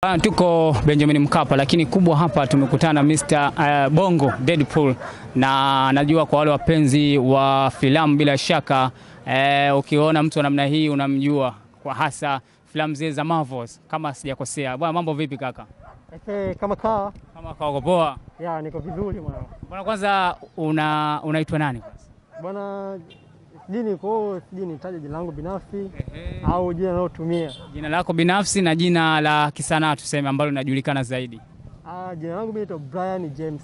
Tuko Benjamin Mkapa, lakini kubwa hapa tumekutana Mr. Bongo Deadpool, na najua kwa wale wapenzi wa filamu bila shaka ukiona mtu namna hii unamjua, kwa hasa filamu zile za Marvel kama sijakosea. Bwana, mambo vipi kaka? Kama uko poa? Ya, niko vizuri mwana. Bwana, kwanza unaitwa nani kwanza? Bwana, sijui nitaje jina langu binafsi au jina nalotumia. Jina lako binafsi na jina la kisanaa tuseme ambalo linajulikana zaidi. Jina langu mimi ni Brian James.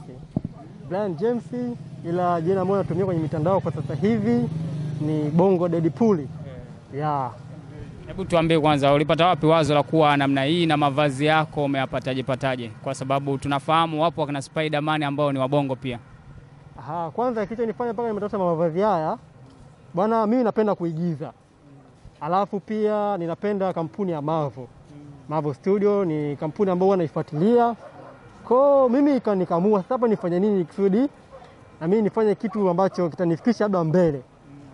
Brian James, ila jina ambalo natumia kwenye mitandao kwa sasa hivi ni Bongo Deadpool. Ya. Hebu tuambie kwanza, ulipata wapi wazo la kuwa namna hii na mavazi yako umeyapataje? Kwa sababu tunafahamu wapo wakina Spider-Man ambao ni wabongo pia. Kwanza kitu nifanya mpaka nimetafuta mavazi haya. Bwana, mimi napenda kuigiza. Alafu pia ninapenda kampuni ya Marvel. Marvel Studio ni kampuni ambayo huwa naifuatilia. Kwa mimi nikaamua sasa hapa nifanye nini kusudi na mimi nifanye kitu ambacho kitanifikisha labda mbele.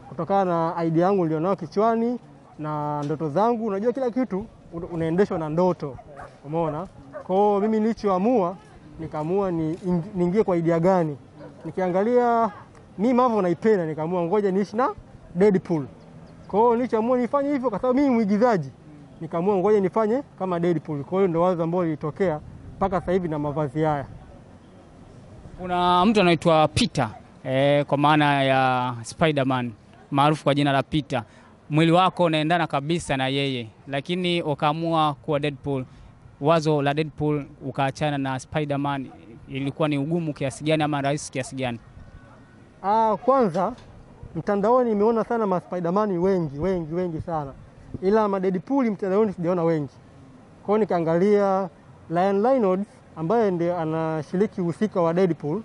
Kutokana na idea yangu nilionayo kichwani na ndoto zangu, unajua kila kitu unaendeshwa na ndoto. Umeona? Kwa mimi nilichoamua nikaamua niingie kwa idea gani. Nikiangalia mimi Marvel naipenda, nikaamua ngoja niishi na Deadpool. Kwa hiyo nilichoamua nifanye hivyo kwa sababu mimi mwigizaji. Nikaamua ngoja nifanye kama Deadpool. Kwa hiyo ndio wazo ambalo lilitokea mpaka sasa hivi na mavazi haya. Kuna mtu anaitwa Peter kwa maana ya Spider-Man, maarufu kwa jina la Peter. Mwili wako unaendana kabisa na yeye, lakini ukaamua kuwa Deadpool. Wazo la Deadpool ukaachana na Spider-Man, ilikuwa ni ugumu kiasi gani ama rahisi kiasi gani? Kwanza mtandaoni nimeona sana ma Spider-Man wengi sana. Ila ma Deadpool mtandaoni sijaona wengi. Kwa hiyo nikaangalia Ryan Reynolds ambaye ndiye anashiriki uhusika wa Deadpool.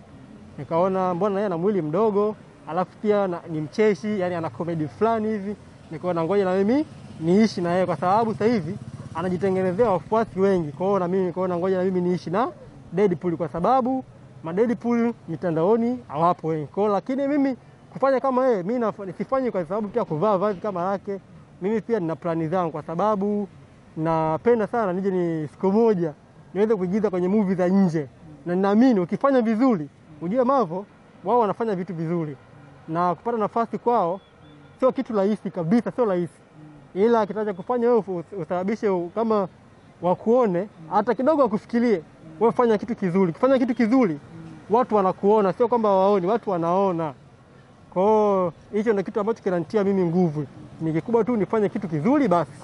Nikaona mbona yeye ana mwili mdogo, alafu pia ni mcheshi, yani ana comedy fulani hivi. Nikaona ngoja na mimi niishi na yeye kwa sababu sasa hivi anajitengenezea wafuasi wengi. Kwa hiyo na mimi nikaona ngoja na mimi niishi na Deadpool kwa sababu ma Deadpool mitandaoni hawapo wengi. Kwa hiyo lakini mimi kufanya kama yeye, mimi sifanyi kwa sababu pia kuvaa vazi kama lake. Mimi pia nina plani zangu kwa sababu napenda sana nije ni siku moja niweze kuigiza kwenye movie za nje. Na ninaamini ukifanya vizuri, ujue Marvel wao wanafanya vitu vizuri. Na kupata nafasi kwao sio kitu rahisi kabisa, sio rahisi. Ila kitacha kufanya wewe usababishe kama wakuone, hata kidogo wakufikirie, wewe fanya kitu kizuri. Kufanya kitu kizuri, watu wanakuona, sio kwamba waoni, watu wanaona. Kwa hiyo hicho ndio kitu ambacho kinanitia mimi nguvu. Ni kikubwa tu nifanye kitu kizuri basi.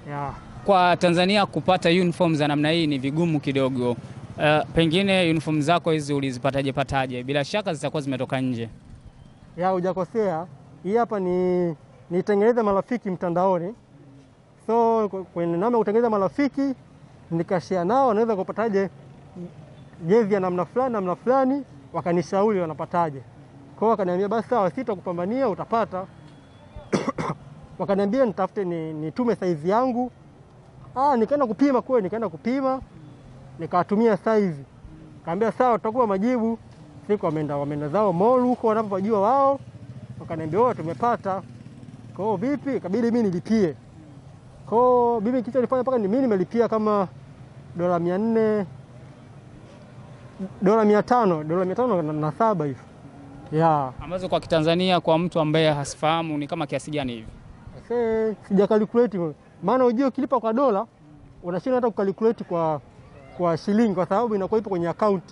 Yeah. Kwa Tanzania kupata uniform za namna hii ni vigumu kidogo. Pengine uniform zako hizi ulizipataje? Bila shaka zitakuwa zimetoka nje. Ya, hujakosea. Hii hapa ni nitengeneza marafiki mtandaoni. So kwenye namna kutengeneza marafiki nikashare nao wanaweza kupataje jezi ya namna fulani, wakanishauri wanapataje. Kwa hiyo wakaniambia basi sawa, sitakupambania utapata. Wakaniambia nitafute nitume size yangu. Nikaenda kupima kweli, nikatumia size. Kaambia sawa, tutakuwa majibu. Siku wameenda zao mall huko wanapojua wao. Wakaniambia tumepata. Kwa hiyo vipi? Ikabidi mimi nilipie. Kwa hiyo mimi kitu nilifanya mpaka mimi nimelipia kama $400, $500 hivi. Yeah. Ambazo kwa Kitanzania kwa mtu ambaye hasifahamu ni kama kiasi gani hivi? Sija calculate. Maana unajua ukilipa kwa dola unashinda hata kucalculate kwa shilingi kwa sababu inakuwa ipo kwenye account.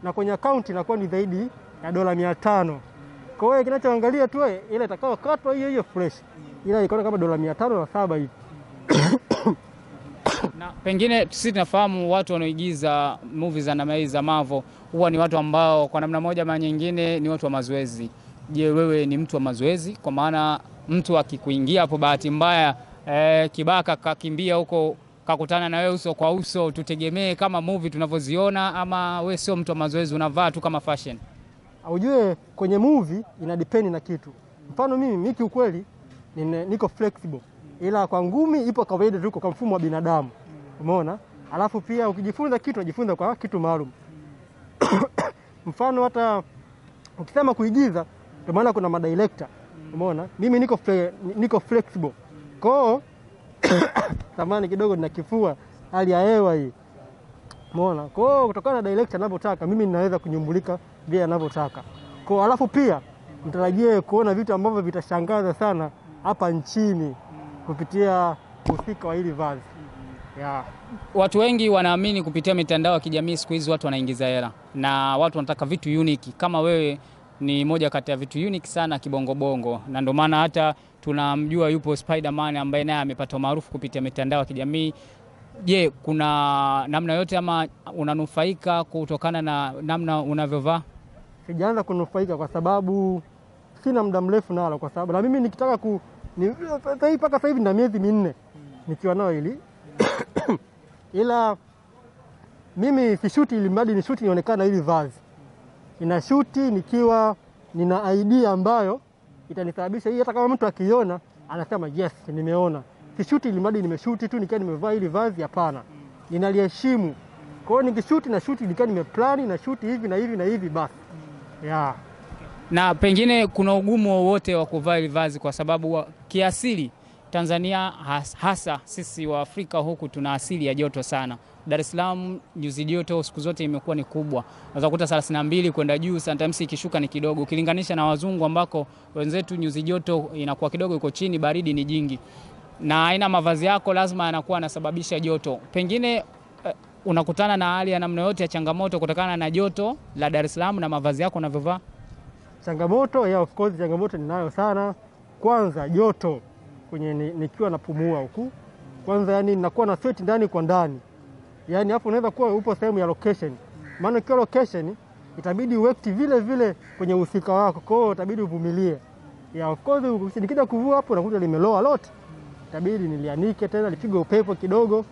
Na kwenye account inakuwa ni zaidi ya $500. Kwa hiyo kinachoangalia tu ile itakao katwa hiyo fresh. Ila iko kama $507 hivi. Na pengine sisi tunafahamu watu wanaoigiza movies za namna hizi za Marvel huwa ni watu ambao kwa namna moja ama nyingine ni watu wa mazoezi. Je, wewe ni mtu wa mazoezi? Kwa maana mtu akikuingia hapo bahati mbaya kibaka kakimbia huko kakutana na wewe uso kwa uso, tutegemee kama movie tunavyoziona, ama wewe sio mtu wa mazoezi, unavaa tu kama fashion? Ujue kwenye movie ina depend na kitu. Mfano mimi kiukweli niko flexible. Ila kwa ngumi ipo kawaida tu kwa mfumo wa binadamu. Umeona? Alafu pia ukijifunza kitu unajifunza kwa kitu maalum. Mfano hata ukisema kuigiza, kwa maana kuna madirector. Umeona? Mimi niko flexible. Kwa hiyo samani kidogo nina kifua. hali ya hewa hii. Umeona? Kwa hiyo kutokana na director anavyotaka mimi ninaweza kunyumbulika vile anavyotaka. Kwa alafu pia mtarajie kuona vitu ambavyo vitashangaza sana hapa nchini kupitia uhusika wa hili vazi. Yeah. Watu wengi wanaamini kupitia mitandao ya kijamii siku hizi watu wanaingiza hela na watu wanataka vitu unique. Kama wewe ni moja kati ya vitu unique sana kibongo, na ndio maana hata tunamjua yupo Spider-Man ambaye naye amepata maarufu kupitia mitandao ya kijamii. Je, kuna namna yote ama unanufaika kutokana na namna unavyovaa? Sijaanza kunufaika kwa sababu sina muda mrefu nalo, kwa sababu na mimi nikitaka mpaka sasa hivi na miezi 4 nikiwa nao hili ila mimi sishuti ili mradi ni shuti nionekana hili vazi. Nina shuti nikiwa nina idea ambayo itanisababisha hii hata kama mtu akiona anasema yes nimeona. Sishuti ili mradi nimeshuti tu nikiwa nimevaa hili vazi, hapana. Ninaliheshimu. Kwa hiyo nikishuti na shuti nikiwa nimeplani na shuti hivi na hivi na hivi basi. Yeah. Na pengine kuna ugumu wowote wa kuvaa hili vazi kwa sababu kiasili Tanzania hasa sisi wa Afrika huku tuna asili ya joto sana. Dar es Salaam nyuzi joto siku zote imekuwa ni kubwa. Unaweza kukuta 32 kwenda juu, sometimes ikishuka ni kidogo. Ukilinganisha na wazungu ambako wenzetu nyuzi joto inakuwa kidogo iko chini, baridi ni jingi. Na aina mavazi yako lazima yanakuwa yanasababisha joto. Pengine unakutana na hali ya namna yote ya changamoto kutokana na joto la Dar es Salaam na mavazi yako unavyovaa? Changamoto, yeah, of course changamoto ninayo sana. Kwanza joto kwenye nikiwa napumua huku. Kwanza yani ninakuwa na sweat ndani kwa ndani. Yani hapo unaweza kuwa upo sehemu ya location. Maana kwa location itabidi uwekti vile vile kwenye uhusika wako. Kwa hiyo itabidi uvumilie. Yeah, of course nikija kuvua hapo nakuta limeloa lot. Itabidi nilianike tena lipige upepo kidogo.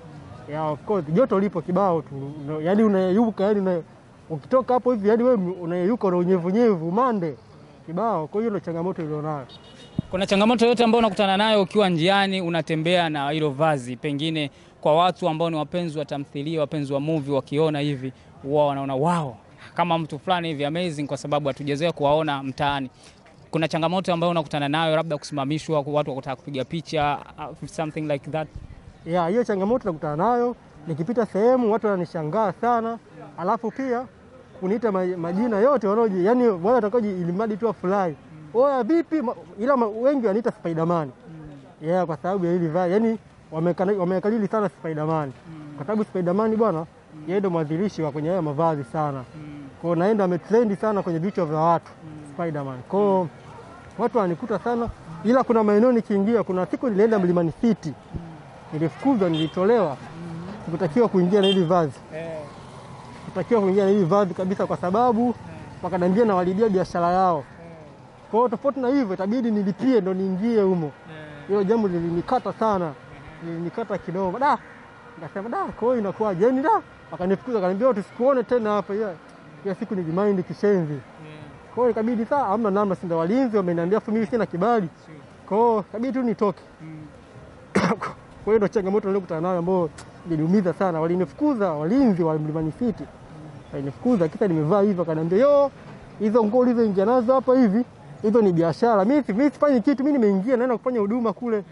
Yeah, of course joto lipo kibao tu. Yani unayeyuka yani ukitoka hapo hivi yani wewe unayeyuka na unyevunyevu mande kibao. Kwa hiyo ndio changamoto ilionayo. Kuna changamoto yote ambayo unakutana nayo ukiwa njiani unatembea na hilo vazi? Pengine kwa watu ambao ni wapenzi wa tamthilia, wapenzi wa movie, wakiona hivi wao wanaona wow, kama mtu fulani hivi amazing, kwa sababu hatujazoea kuwaona mtaani. Kuna changamoto ambayo unakutana nayo, labda kusimamishwa, watu wakutaka kupiga picha, something like that? Yeah, hiyo changamoto nakutana nayo. Nikipita sehemu watu wananishangaa sana. Alafu pia kuniita majina yote wanaoji, yani wale watakaoji ilimradi tu afurahi. Oya vipi, ila wengi waniita Spider-Man. Yeah, kwa sababu ya hili vazi. Yani wamekalili sana Spider-Man. Kwa sababu Spider-Man bwana, yeye ndo mwanzilishi wa kwenye haya mavazi sana. Kwa naenda ametrendi sana kwenye vichwa vya watu Spider-Man. Kwa watu wanikuta sana, ila kuna maeneo nikiingia, kuna siku nilienda Mlimani City. Nilifukuzwa, nilitolewa. Sikutakiwa kuingia na hili vazi. Sikutakiwa kuingia na hili vazi kabisa kwa sababu wakaniambia na walibia biashara yao. Kwa hiyo tofauti na hivyo itabidi nilipie ndo niingie humo. Hilo jambo lilinikata sana. Lilinikata kidogo. Nikasema kwa hiyo inakuwa jeni wakanifukuza, wakaniambia tusikuone tena hapa. Ya siku nilimind kishenzi. Kwa hiyo ikabidi hamna namna, si ndo walinzi wameniambia mimi sina kibali. Kwa hiyo ikabidi tu nitoke. Kwa hiyo ndo changamoto nilikutana nayo ambayo niliumiza sana. Walinifukuza walinzi wa Mlimani City. Walinifukuza kisa nimevaa hivyo, akaniambia hizo nguo ulizoingia nazo hapa hivi, hizo ni biashara. Mimi sifanyi kitu, mimi nimeingia naenda kufanya huduma kule.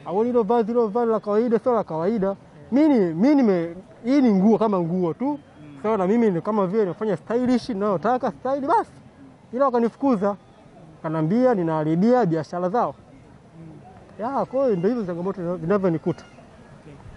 Au hilo vazi la kawaida, sio la kawaida. Hii ni nguo kama nguo tu. Sawa na mimi kama vile nafanya stylish ninayotaka style basi. Ila wakanifukuza. Kanambia ninaharibia biashara zao. Kwa hiyo ndio hizo changamoto zinavyonikuta.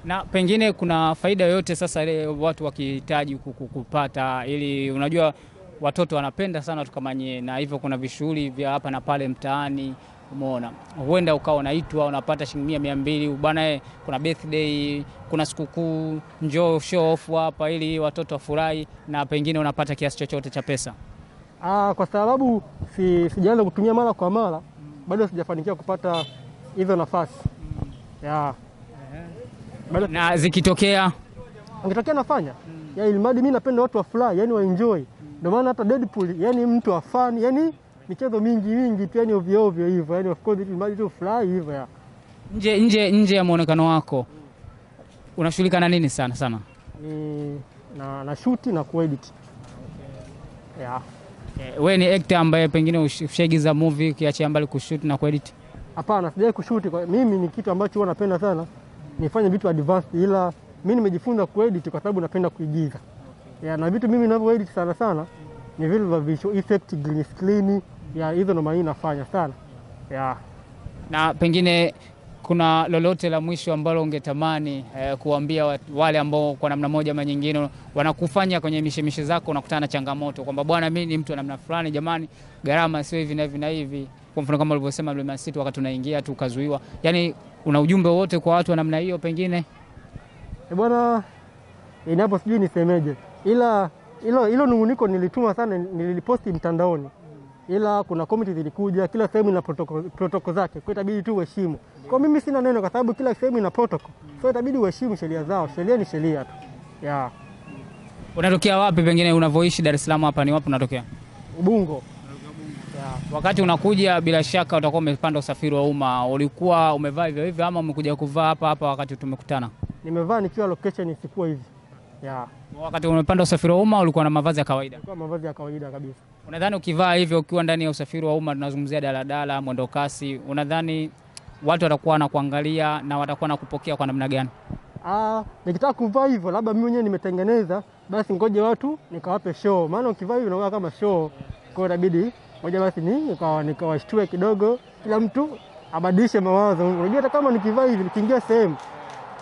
Na pengine kuna faida yote sasa ile watu wakihitaji kupata, ili unajua watoto wanapenda sana watu kama nyie, na hivyo kuna vishughuli vya hapa na pale mtaani, umeona. Huenda ukawa unaitwa unapata shilingi 100 200 bwana, kuna birthday, kuna sikukuu, njoo show off hapa ili watoto wafurahi, na pengine unapata kiasi chochote cha pesa. Kwa sababu sijaanza kutumia mara kwa mara, bado sijafanikiwa kupata hizo nafasi. Na zikitokea nafanya. Ilimradi mimi napenda watu wafurahi, yani waenjoy. Ndio maana hata Deadpool, yani mtu wa fun, yani michezo mingi tu, yani ovyo ovyo hivyo, yani of course ilimradi tu furahi hivyo ya. Nje ya muonekano wako unashughulika na nini sana? Na shoot na kuedit. Wewe ni actor ambaye pengine ushagiza movie kiachia mbali kushoot na kuedit? Hapana, sijai kushoot. Mimi ni kitu ambacho huwa napenda sana nifanye vitu advanced, ila mimi nimejifunza kuedit kwa sababu napenda kuigiza. Ya, na vitu mimi ninavyoedit sana sana ni vile vya visual effect, green screen, ya hizo ndo mimi nafanya sana. Ya. Na pengine kuna lolote la mwisho ambalo ungetamani kuambia wale ambao kwa namna moja ama nyingine wanakufanya kwenye mishemishe zako unakutana na changamoto kwamba bwana, mimi ni mtu wa namna fulani, jamani, gharama sio hivi na hivi na hivi, kwa mfano kama ulivyosema Mlimani City wakati tunaingia tu kazuiwa, yani una ujumbe wote kwa watu wa namna hiyo pengine? Bwana, inapo sijui nisemeje, ila hilo nunguniko nilituma sana, niliposti mtandaoni, ila kuna comment zilikuja, kila sehemu ina protocol zake, kwa itabidi tu uheshimu. Kwa mimi sina neno kwa sababu kila sehemu ina protocol, so itabidi uheshimu sheria zao. Sheria ni sheria tu. Yeah. Unatokea wapi pengine unavoishi Dar es Salaam hapa ni wapi unatokea? Ubungo. Yeah. Wakati unakuja bila shaka utakuwa umepanda usafiri wa umma, ulikuwa umevaa hivyo hivyo ama umekuja kuvaa hapa wakati tumekutana? Nimevaa nikiwa location isikuwa hivi. Yeah. Wakati umepanda usafiri wa umma ulikuwa na mavazi ya kawaida? Ulikuwa mavazi ya kawaida kabisa. Unadhani ukivaa hivyo ukiwa ndani ya usafiri wa umma, tunazungumzia daladala, mwendo kasi, unadhani watu watakuwa wanakuangalia na watakuwa nakupokea kwa namna gani? Nikitaka kuvaa hivyo labda mimi mwenyewe nimetengeneza, basi ngoje watu nikawape show. Maana ukivaa hivyo unakuwa kama show. Kwa hiyo inabidi ngoja basi nikawashtue kidogo, kila mtu abadilishe mawazo. Unajua hata kama nikivaa hivi nikiingia sehemu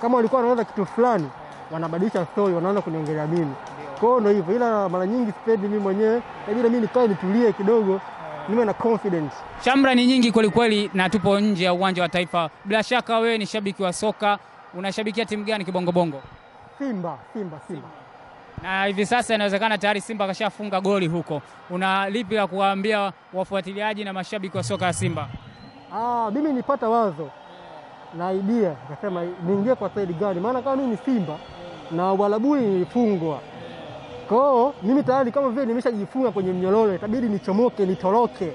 kama walikuwa wanaanza kitu fulani, wanabadilisha story, wanaanza kuniongelea mimi. Kwa hiyo ndio hivyo, ila mara nyingi sipendi mimi mwenyewe, inabidi mimi nikae nitulie kidogo, niwe na confidence. Shamra ni nyingi kweli kweli na tupo nje ya uwanja wa Taifa. Bila shaka wewe ni shabiki wa soka, unashabikia timu gani kibongobongo? Simba. Na hivi sasa inawezekana tayari Simba kashafunga goli huko. Una lipi la kuwaambia wafuatiliaji na mashabiki wa soka ya Simba? Mimi nipata wazo na idea, nikasema niingie kwa side gani, maana kama mimi ni Simba na Walabuni nilifungwa. Kwa hiyo mimi tayari kama vile nimeshajifunga kwenye mnyororo, itabidi nichomoke, nitoroke,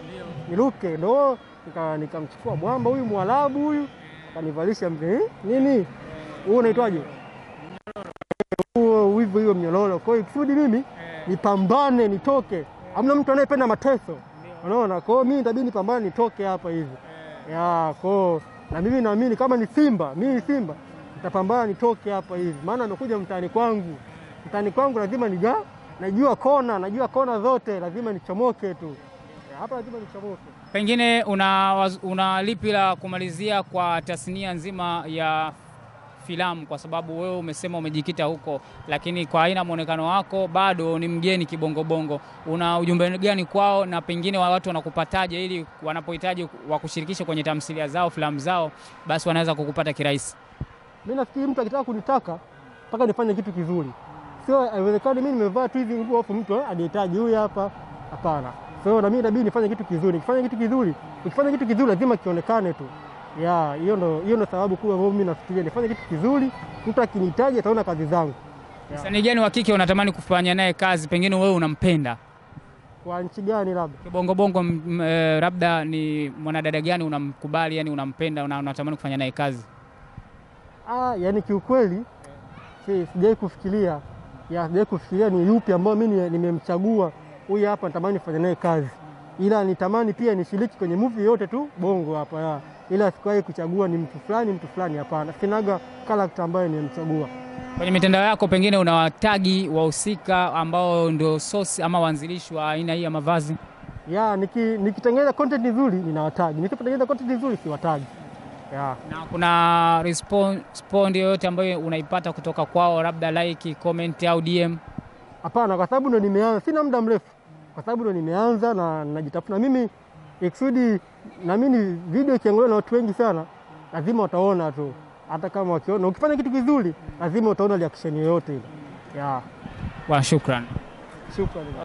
niruke. Ndio nikamchukua mwamba huyu Mwarabu huyu, kanivalisha nini? Huo unaitwaje? Huo hiyo mnyororo. Kwa hiyo kusudi mimi nipambane nitoke. Hamna mtu anayependa mateso. Unaona? Kwa hiyo mimi itabidi nipambane nitoke hapa hivi. Ya, kwa na mimi naamini kama ni Simba, mimi ni Simba, nitapambana nitoke hapa hivi. Maana amekuja mtaani kwangu. Mtaani kwangu lazima najua kona zote, lazima nichomoke tu. Hapa lazima nichomoke. Pengine una lipi la kumalizia kwa tasnia nzima ya filamu, kwa sababu wewe umesema umejikita huko, lakini kwa aina muonekano wako bado ni mgeni kibongobongo. Una ujumbe gani kwao, na pengine watu wanakupataje ili wanapohitaji wakushirikishe kwenye tamthilia zao, filamu zao, basi wanaweza kukupata kirahisi? Mimi nafikiri mtu akitaka kunitaka mpaka nifanye kitu kizuri. Sio haiwezekani mimi nimevaa tu hivi nguo hapo mtu anihitaji huyu hapa. Hapana. So na mimi inabidi nifanye kitu kizuri. Ukifanya kitu kizuri lazima kionekane tu. Ya, hiyo ndo sababu kubwa ambayo mimi nafikiria nifanye kitu kizuri, mtu akinihitaji ataona kazi zangu. Msanii gani wa kike unatamani kufanya naye kazi, pengine wewe unampenda? Kwa nchi gani labda? Kibongobongo, labda ni mwanadada gani unamkubali, yani unampenda, unatamani kufanya naye kazi? Yani kiukweli sijai kufikiria. Sijai kufikiria ni yupi ambao mimi nimemchagua huyu hapa natamani kufanya naye kazi. Ila nitamani pia nishiriki kwenye movie yote tu Bongo hapa ya. Ila sikuwahi kuchagua ni mtu fulani hapana. Sinaga character ambayo nimemchagua. Kwenye mitandao yako pengine unawatagi wahusika ambao ndio source ama waanzilishi wa aina hii ya mavazi? Ya, nikitengeneza content nzuri ninawatagi. Nikipotengeneza content nzuri siwatagi. Ya. Na kuna response yoyote ambayo unaipata kutoka kwao, labda like, comment au DM? Hapana, kwa sababu ndo nimeanza, sina muda mrefu. Kwa sababu ndo nimeanza na najitafuta mimi ikusudi, na mimi video ikiangaliwa na watu wengi sana lazima wataona tu. Hata kama wakiona ukifanya kitu kizuri lazima utaona reaction yoyote ile. Ya. Wa shukrani.